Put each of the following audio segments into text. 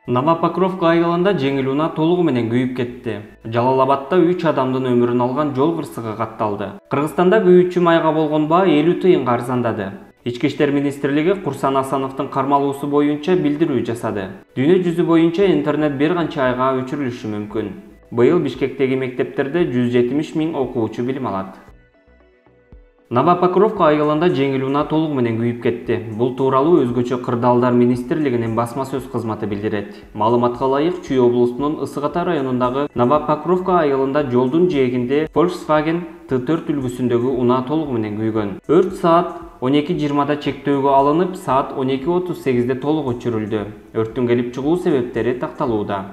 Новопокровка айылында жеңил унаа толугу менен күйүп кетти. Жалал-Абадта 3 адамдын өмүрүн алган жол кырсыгы катталды. Кыргызстанда күйүүчү майга болгон баа 50 тыйынга арзандады. Ички иштер министрлиги Курсан Асановдун кармалуусу боюнча билдирүү жасады. Дүйнө жүзү боюнча интернет бир канча айга өчүрүлүшү мүмкүн. Быйыл Бишкектеги мектептерде 170 000 окуучу билим алат. Новопокровка айылында жеңил унаа толугу менен күйүп кетти. Бул тууралуу Өзгөчө кырдаалдар министрлигинин басма сөз кызматы билдирет. Маалыматка ылайык, Чүй облусунун Ысык Ата районундагы Новопокровка айылында жолдун жээгинде Volkswagen T4 үлгүсүндөгү унаа толугу менен күйгөн. Өрт саат 12:20 чектөөгө алынып, саат 12:38 толук өчүрүлдү. Өрттүн келип чыгуу себептери такталууда.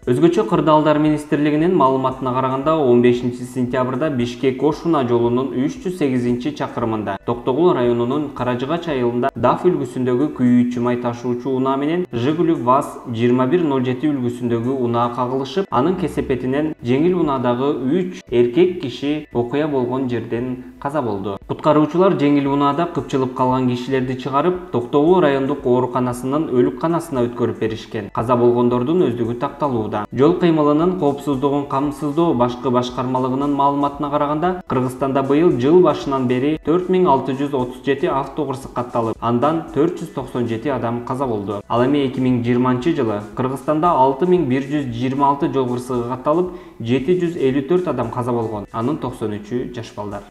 Өзгөчө кырдаалдар министрлигинин маалыматына караганда 15 сентябрда Бишкек-Ош унаа жолунун 308 чакырымында Токтогул районунун Каражыгач айылында DAF үлгүсүндөгү күйүүчү май ташуучу унаа менен Жигули ВАЗ-2107 үлгүсүндөгү унаа кагылышып, анын кесепетинен жеңил унаадагы 3 эркек киши окуя болгон жерден каза болду. Куткаруучулар жеңил унаада кыпчылып калган кишилерди чыгарып, Токтогул райондук ооруканасынын өлүкканасына өткөрүп беришкен. Каза болгондордун өздүгү такталууда. Жол кыймылынын коопсуздугун камсыздоо башкы башкармалыгынын маалыматына караганда, Кыргызстанда быйыл жыл башынан бери 4637 автокырсык катталып, андан 497 адам каза болду. Ал эми 2020-жылы Кыргызстанда 6126 жол кырсыгы катталып, 754 адам каза болгон. Анын 93-ü жаш балдар.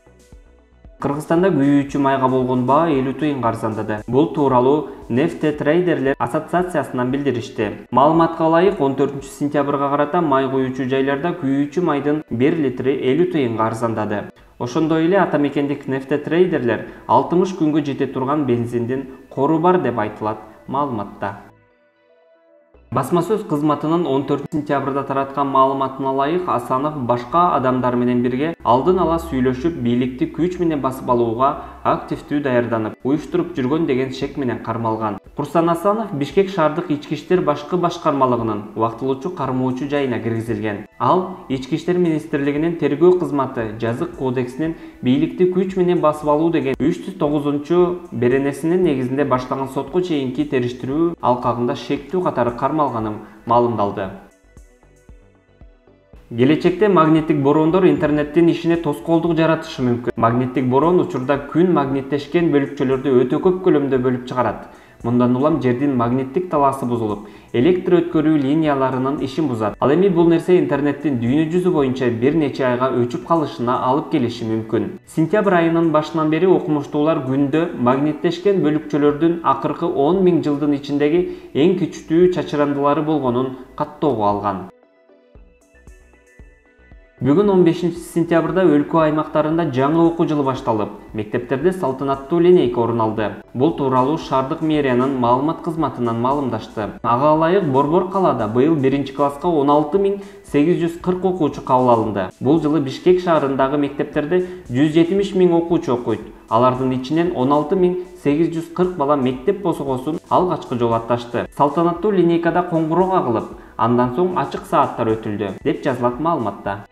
Кыргызстанда күйүүчү майга болгон баа 50 тыйынга арзандады. Бул тууралуу Нефтетрейдерлер ассоциациясынан билдиришти. Маалыматка ылайык, 14 сентябрга карата май куюучу жайларда күйүүчү майдын 1 литри 50 тыйынга арзандады. Ошондой эле атамекендик Нефтетрейдерлер 60 күнгө жете турган бензиндин кору бар деп айтылат маалыматта. Басма сөз кызматынын 14 сентябрда тараткан маалыматына ылайык, Асанов башка адамдар менен бирге алдын ала сүйлөшүп, бийликти күч менен басып алууга активдүү даярданып, уюштуруп жүргөн деген шек менен кармалган. Курсан Асанов Бишкек шаардык ички иштер башкы башкармалыгынын убактылуучу кармоочу жайына киргизилген. Ал ички иштер министрлигинин тергөө кызматы жазык кодексинин бийликти күч менен басып алуу деген 309 беренесинин негизинде баштаган сотко чейинки териштирүү алкагында шектүү катары кармалганын маалымдалды. Келечекте магниттик бороондор интернеттин ишине тоскоолдук жаратышы мүмкүн. Магниттик бороон учурда күн магниттешкен бөлүкчөлөрдү өтө көп көлөмдө бөлүп чыгарат. Мындан улам жердин магниттик талаасы бузулуп, электр өткөрүү линияларынын ишин бузат. Ал эми бул нерсе интернеттин дүйнө жүзү боюнча бир нече айга өчүп калышына алып келиши мүмкүн. Сентябрь айынын башынан бери окумуштуулар күндө магниттешкен бөлүкчөлөрдүн акыркы 10 000 жылдын ичиндеги эң күчтүү чачырандылары болгонун каттоого алган. Бүгүн 15 сентябрда өлкө аймактарында жаңы окуу жылы башталып, мектептерде салтанаттуу линейка орун алды. Бул тууралуу шаардык мэриянын маалымат кызматынан маалымдашты. Ага ылайык, Борбор калаада быйыл 1-класска 16 840 окуучу кабыл алынды. Бул жылы Бишкек шаарындагы мектептерде 170 000 окуучу окуйт. Алардын ичинен 16 840 бала мектеп босогосун алгачкы жолу атташты. Салтанаттуу линейкада коңгуроо кагылып, андан соң ачык сааттар өтүлдү, деп жазылат маалыматта.